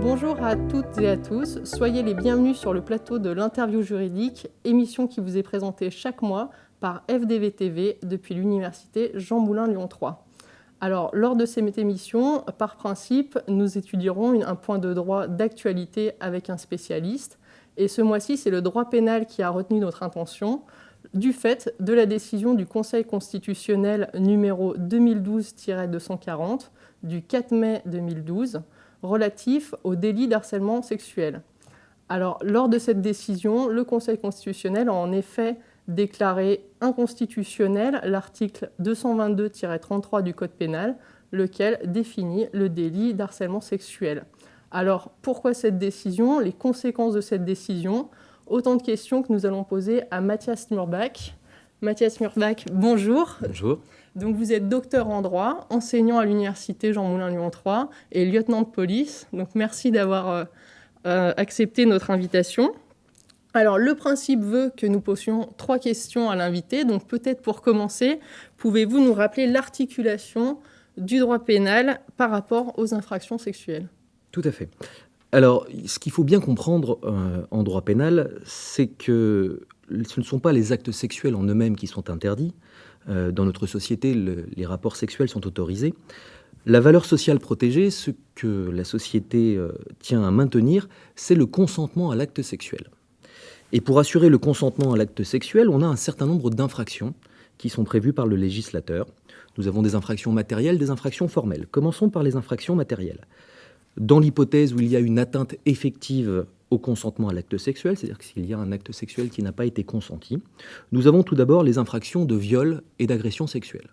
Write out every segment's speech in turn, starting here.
Bonjour à toutes et à tous, soyez les bienvenus sur le plateau de l'interview juridique, émission qui vous est présentée chaque mois par FDV TV depuis l'université Jean Moulin Lyon 3. Alors, lors de cette émission, par principe, nous étudierons un point de droit d'actualité avec un spécialiste. Et ce mois-ci, c'est le droit pénal qui a retenu notre attention, du fait de la décision du Conseil constitutionnel numéro 2012-240 du 4 mai 2012, relatif au délit d'harcèlement sexuel. Alors, lors de cette décision, le Conseil constitutionnel a en effet déclaré inconstitutionnel l'article 222-33 du Code pénal, lequel définit le délit d'harcèlement sexuel. Alors, pourquoi cette décision? Les conséquences de cette décision? Autant de questions que nous allons poser à Mathias Murbach. Mathias Murbach, bonjour. Bonjour. Donc vous êtes docteur en droit, enseignant à l'université Jean Moulin Lyon 3 et lieutenant de police. Donc merci d'avoir accepté notre invitation. Alors le principe veut que nous posions 3 questions à l'invité. Donc peut-être pour commencer, pouvez-vous nous rappeler l'articulation du droit pénal par rapport aux infractions sexuelles? Tout à fait. Alors, ce qu'il faut bien comprendre en droit pénal, c'est que ce ne sont pas les actes sexuels en eux-mêmes qui sont interdits. Dans notre société, les rapports sexuels sont autorisés. La valeur sociale protégée, ce que la société tient à maintenir, c'est le consentement à l'acte sexuel. Et pour assurer le consentement à l'acte sexuel, on a un certain nombre d'infractions qui sont prévues par le législateur. Nous avons des infractions matérielles, des infractions formelles. Commençons par les infractions matérielles. Dans l'hypothèse où il y a une atteinte effective au consentement à l'acte sexuel, c'est-à-dire que s'il y a un acte sexuel qui n'a pas été consenti, nous avons tout d'abord les infractions de viol et d'agression sexuelle.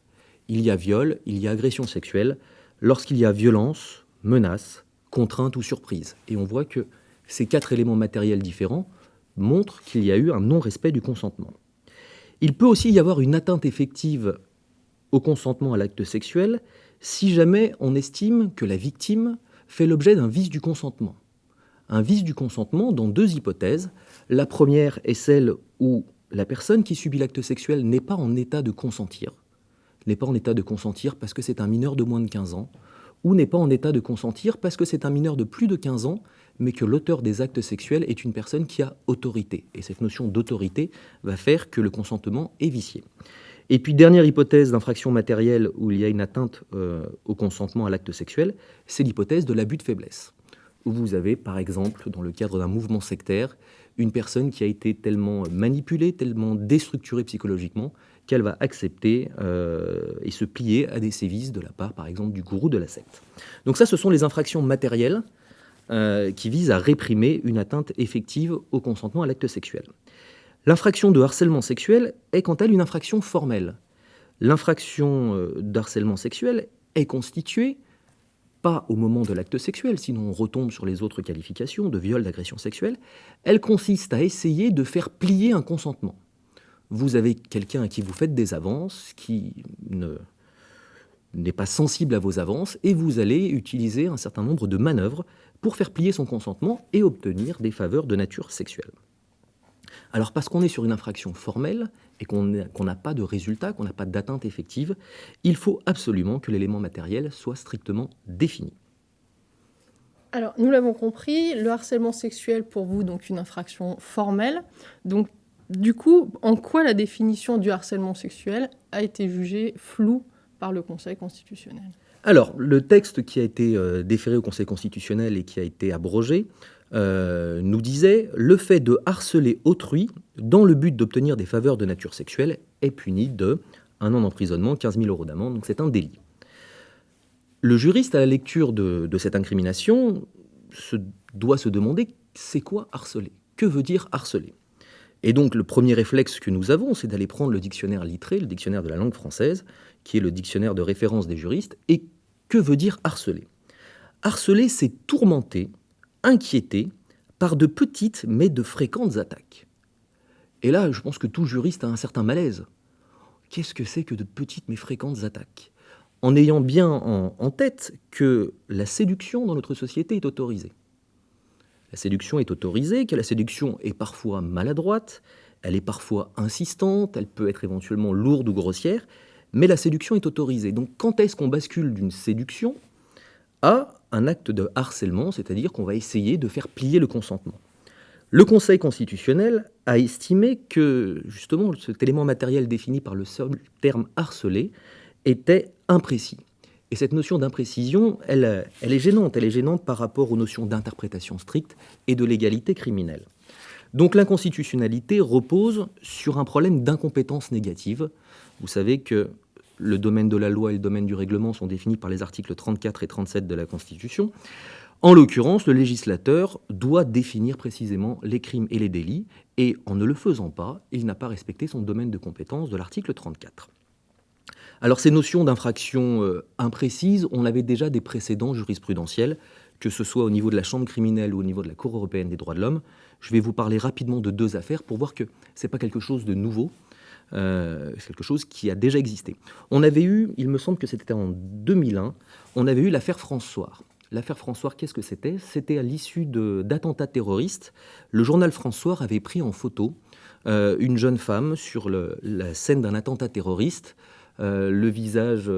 Il y a viol, il y a agression sexuelle, lorsqu'il y a violence, menace, contrainte ou surprise. Et on voit que ces 4 éléments matériels différents montrent qu'il y a eu un non-respect du consentement. Il peut aussi y avoir une atteinte effective au consentement à l'acte sexuel si jamais on estime que la victime fait l'objet d'un vice du consentement. Un vice du consentement dans 2 hypothèses. La première est celle où la personne qui subit l'acte sexuel n'est pas en état de consentir. N'est pas en état de consentir parce que c'est un mineur de moins de 15 ans, ou n'est pas en état de consentir parce que c'est un mineur de plus de 15 ans, mais que l'auteur des actes sexuels est une personne qui a autorité. Et cette notion d'autorité va faire que le consentement est vicié. Et puis, dernière hypothèse d'infraction matérielle où il y a une atteinte au consentement à l'acte sexuel, c'est l'hypothèse de l'abus de faiblesse. Où vous avez, par exemple, dans le cadre d'un mouvement sectaire, une personne qui a été tellement manipulée, tellement déstructurée psychologiquement, qu'elle va accepter et se plier à des sévices de la part, par exemple, du gourou de la secte. Donc ça, ce sont les infractions matérielles qui visent à réprimer une atteinte effective au consentement à l'acte sexuel. L'infraction de harcèlement sexuel est quant à elle une infraction formelle. L'infraction d'harcèlement sexuel est constituée, pas au moment de l'acte sexuel, sinon on retombe sur les autres qualifications de viol, d'agression sexuelle, elle consiste à essayer de faire plier un consentement. Vous avez quelqu'un à qui vous faites des avances, qui n'est pas sensible à vos avances, et vous allez utiliser un certain nombre de manœuvres pour faire plier son consentement et obtenir des faveurs de nature sexuelle. Alors parce qu'on est sur une infraction formelle et qu'on n'a pas de résultat, qu'on n'a pas d'atteinte effective, il faut absolument que l'élément matériel soit strictement défini. Alors, nous l'avons compris, le harcèlement sexuel pour vous, donc une infraction formelle. Donc, du coup, en quoi la définition du harcèlement sexuel a été jugée floue par le Conseil constitutionnel? Alors, le texte qui a été déféré au Conseil constitutionnel et qui a été abrogé nous disait « Le fait de harceler autrui dans le but d'obtenir des faveurs de nature sexuelle est puni de 1 an d'emprisonnement, 15 000 € d'amende, donc c'est un délit. » Le juriste, à la lecture de cette incrimination, doit se demander « c'est quoi harceler? Que veut dire harceler ?» Et donc le premier réflexe que nous avons, c'est d'aller prendre le dictionnaire Littré, le dictionnaire de la langue française, qui est le dictionnaire de référence des juristes, et que veut dire harceler? Harceler, c'est tourmenter, inquiété par de petites mais de fréquentes attaques. Et là, je pense que tout juriste a un certain malaise. Qu'est-ce que c'est que de petites mais fréquentes attaques? en ayant bien en tête que la séduction dans notre société est autorisée. La séduction est autorisée, que la séduction est parfois maladroite, elle est parfois insistante, elle peut être éventuellement lourde ou grossière, mais la séduction est autorisée. Donc quand est-ce qu'on bascule d'une séduction à un acte de harcèlement, c'est-à-dire qu'on va essayer de faire plier le consentement? Le Conseil constitutionnel a estimé que, justement, cet élément matériel défini par le seul terme harceler était imprécis. Et cette notion d'imprécision, elle est gênante. Elle est gênante par rapport aux notions d'interprétation stricte et de légalité criminelle. Donc l'inconstitutionnalité repose sur un problème d'incompétence négative. Vous savez que le domaine de la loi et le domaine du règlement sont définis par les articles 34 et 37 de la Constitution. En l'occurrence, le législateur doit définir précisément les crimes et les délits, et en ne le faisant pas, il n'a pas respecté son domaine de compétence de l'article 34. Alors ces notions d'infraction imprécises, on avait déjà des précédents jurisprudentiels, que ce soit au niveau de la Chambre criminelle ou au niveau de la Cour européenne des droits de l'homme. Je vais vous parler rapidement de 2 affaires pour voir que ce n'est pas quelque chose de nouveau, c'est quelque chose qui a déjà existé. On avait eu, il me semble que c'était en 2001, on avait eu l'affaire François. L'affaire François, qu'est-ce que c'était? C'était à l'issue d'attentats terroristes. Le journal François avait pris en photo une jeune femme sur la scène d'un attentat terroriste, le visage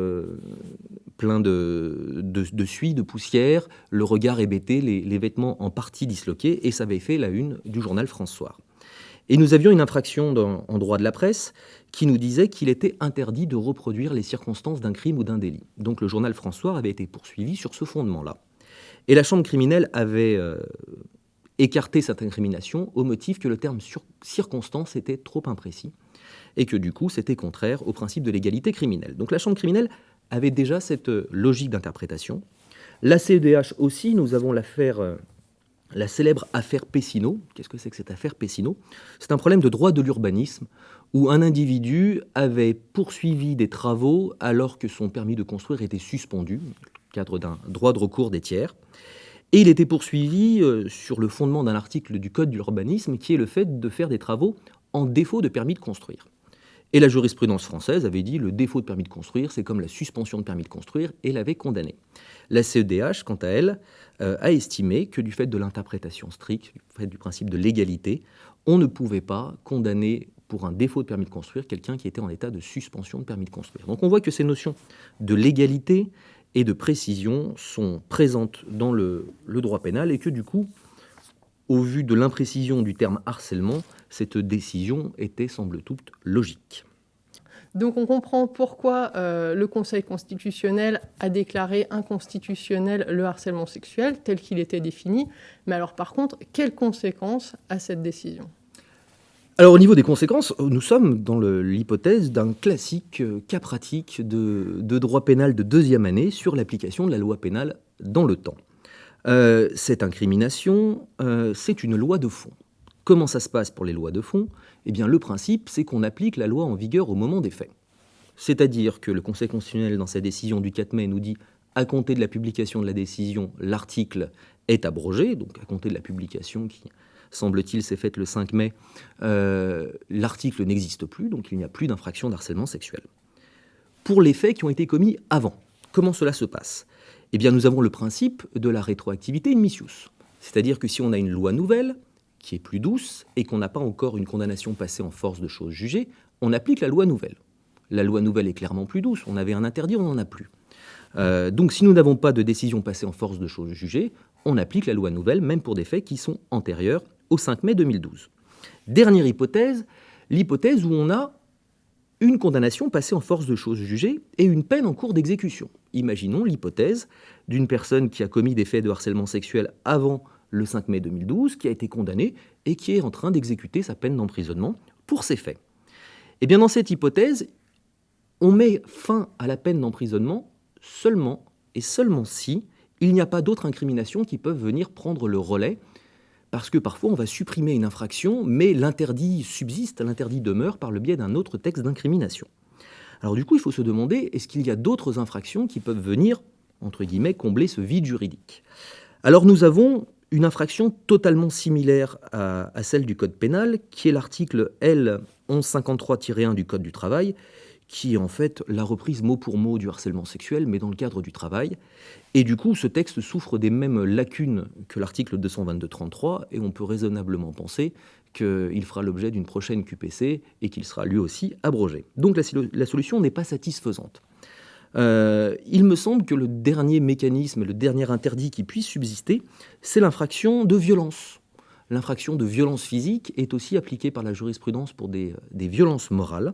plein de suie, de poussière, le regard hébété, les vêtements en partie disloqués, et ça avait fait la une du journal François. Et nous avions une infraction en droit de la presse qui nous disait qu'il était interdit de reproduire les circonstances d'un crime ou d'un délit. Donc le journal François avait été poursuivi sur ce fondement-là. Et la Chambre criminelle avait écarté cette incrimination au motif que le terme circonstance était trop imprécis et que du coup c'était contraire au principe de l'égalité criminelle. Donc la Chambre criminelle avait déjà cette logique d'interprétation. La CEDH aussi, nous avons la célèbre affaire Pessino. Qu'est-ce que c'est que cette affaire Pessino? C'est un problème de droit de l'urbanisme où un individu avait poursuivi des travaux alors que son permis de construire était suspendu, dans le cadre d'un droit de recours des tiers. Et il était poursuivi sur le fondement d'un article du Code de l'urbanisme qui est le fait de faire des travaux en défaut de permis de construire. Et la jurisprudence française avait dit le défaut de permis de construire, c'est comme la suspension de permis de construire, et l'avait condamné. La CEDH, quant à elle, a estimé que du fait de l'interprétation stricte, du fait du principe de légalité, on ne pouvait pas condamner pour un défaut de permis de construire quelqu'un qui était en état de suspension de permis de construire. Donc on voit que ces notions de légalité et de précision sont présentes dans le droit pénal et que du coup, au vu de l'imprécision du terme harcèlement, cette décision était, semble toute, logique. Donc on comprend pourquoi le Conseil constitutionnel a déclaré inconstitutionnel le harcèlement sexuel tel qu'il était défini. Mais alors par contre, quelles conséquences a cette décision? Alors au niveau des conséquences, nous sommes dans l'hypothèse d'un classique cas pratique de droit pénal de 2e année sur l'application de la loi pénale dans le temps. Cette incrimination, c'est une loi de fond. Comment ça se passe pour les lois de fond? Eh bien, le principe, c'est qu'on applique la loi en vigueur au moment des faits. C'est-à-dire que le Conseil constitutionnel, dans sa décision du 4 mai, nous dit à compter de la publication de la décision, l'article est abrogé, donc à compter de la publication qui, semble-t-il, s'est faite le 5 mai, l'article n'existe plus, donc il n'y a plus d'infraction d'harcèlement sexuel. Pour les faits qui ont été commis avant, comment cela se passe? Eh bien, nous avons le principe de la rétroactivité in misius. C'est-à-dire que si on a une loi nouvelle, qui est plus douce, et qu'on n'a pas encore une condamnation passée en force de chose jugée, on applique la loi nouvelle. La loi nouvelle est clairement plus douce, on avait un interdit, on n'en a plus. Donc si nous n'avons pas de décision passée en force de chose jugée, on applique la loi nouvelle, même pour des faits qui sont antérieurs au 5 mai 2012. Dernière hypothèse, l'hypothèse où on a une condamnation passée en force de chose jugée et une peine en cours d'exécution. Imaginons l'hypothèse d'une personne qui a commis des faits de harcèlement sexuel avant le 5 mai 2012, qui a été condamnée et qui est en train d'exécuter sa peine d'emprisonnement pour ces faits. Eh bien, dans cette hypothèse, on met fin à la peine d'emprisonnement seulement et seulement si il n'y a pas d'autres incriminations qui peuvent venir prendre le relais, parce que parfois on va supprimer une infraction, mais l'interdit subsiste, l'interdit demeure par le biais d'un autre texte d'incrimination. Alors du coup, il faut se demander, est-ce qu'il y a d'autres infractions qui peuvent venir, entre guillemets, combler ce vide juridique? Alors nous avons une infraction totalement similaire à celle du Code pénal, qui est l'article L 1153-1 du Code du travail, qui est en fait la reprise mot pour mot du harcèlement sexuel, mais dans le cadre du travail. Et du coup, ce texte souffre des mêmes lacunes que l'article 222-33, et on peut raisonnablement penser qu'il fera l'objet d'une prochaine QPC et qu'il sera lui aussi abrogé. Donc la solution n'est pas satisfaisante. Il me semble que le dernier mécanisme, le dernier interdit qui puisse subsister, c'est l'infraction de violence. L'infraction de violence physique est aussi appliquée par la jurisprudence pour des violences morales.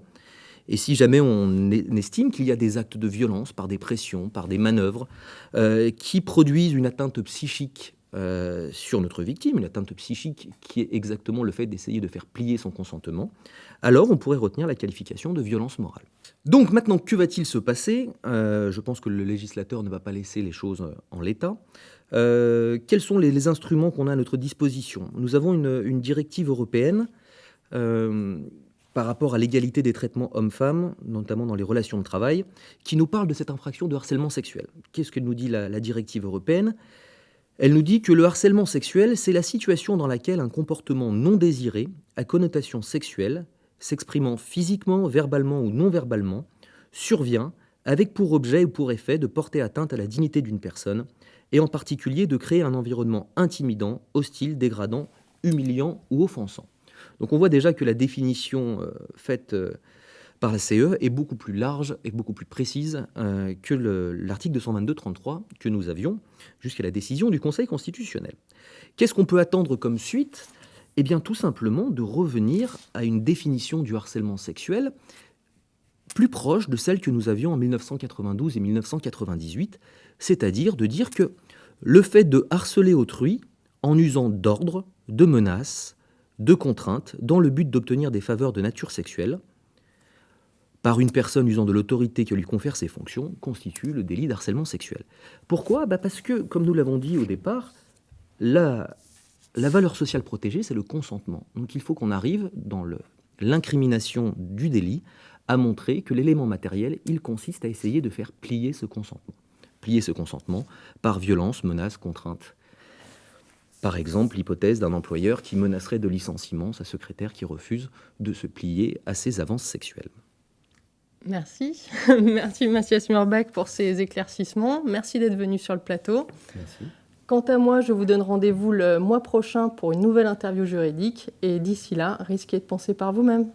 Et si jamais on estime qu'il y a des actes de violence par des pressions, par des manœuvres, qui produisent une atteinte psychique sur notre victime, une atteinte psychique qui est exactement le fait d'essayer de faire plier son consentement, alors on pourrait retenir la qualification de violence morale. Donc maintenant, que va-t-il se passer ? Je pense que le législateur ne va pas laisser les choses en l'état. Quels sont les instruments qu'on a à notre disposition ? Nous avons une directive européenne par rapport à l'égalité des traitements hommes-femmes, notamment dans les relations de travail, qui nous parle de cette infraction de harcèlement sexuel. Qu'est-ce que nous dit la directive européenne ? Elle nous dit que le harcèlement sexuel, c'est la situation dans laquelle un comportement non désiré, à connotation sexuelle, s'exprimant physiquement, verbalement ou non verbalement, survient avec pour objet ou pour effet de porter atteinte à la dignité d'une personne, et en particulier de créer un environnement intimidant, hostile, dégradant, humiliant ou offensant. Donc on voit déjà que la définition faite par la CE est beaucoup plus large et beaucoup plus précise que l'article 222-33 que nous avions jusqu'à la décision du Conseil constitutionnel. Qu'est-ce qu'on peut attendre comme suite ? Eh bien tout simplement de revenir à une définition du harcèlement sexuel plus proche de celle que nous avions en 1992 et 1998, c'est-à-dire de dire que le fait de harceler autrui en usant d'ordre, de menaces, de contraintes, dans le but d'obtenir des faveurs de nature sexuelle, par une personne usant de l'autorité que lui confèrent ses fonctions, constitue le délit d'harcèlement sexuel. Pourquoi ? Parce que, comme nous l'avons dit au départ, la valeur sociale protégée, c'est le consentement. Donc il faut qu'on arrive, dans l'incrimination du délit, à montrer que l'élément matériel, il consiste à essayer de faire plier ce consentement. Plier ce consentement par violence, menace, contrainte. Par exemple, l'hypothèse d'un employeur qui menacerait de licenciement sa secrétaire qui refuse de se plier à ses avances sexuelles. Merci. Merci Mathias Murbach pour ces éclaircissements. Merci d'être venu sur le plateau. Merci. Quant à moi, je vous donne rendez-vous le mois prochain pour une nouvelle interview juridique. Et d'ici là, risquez de penser par vous-même.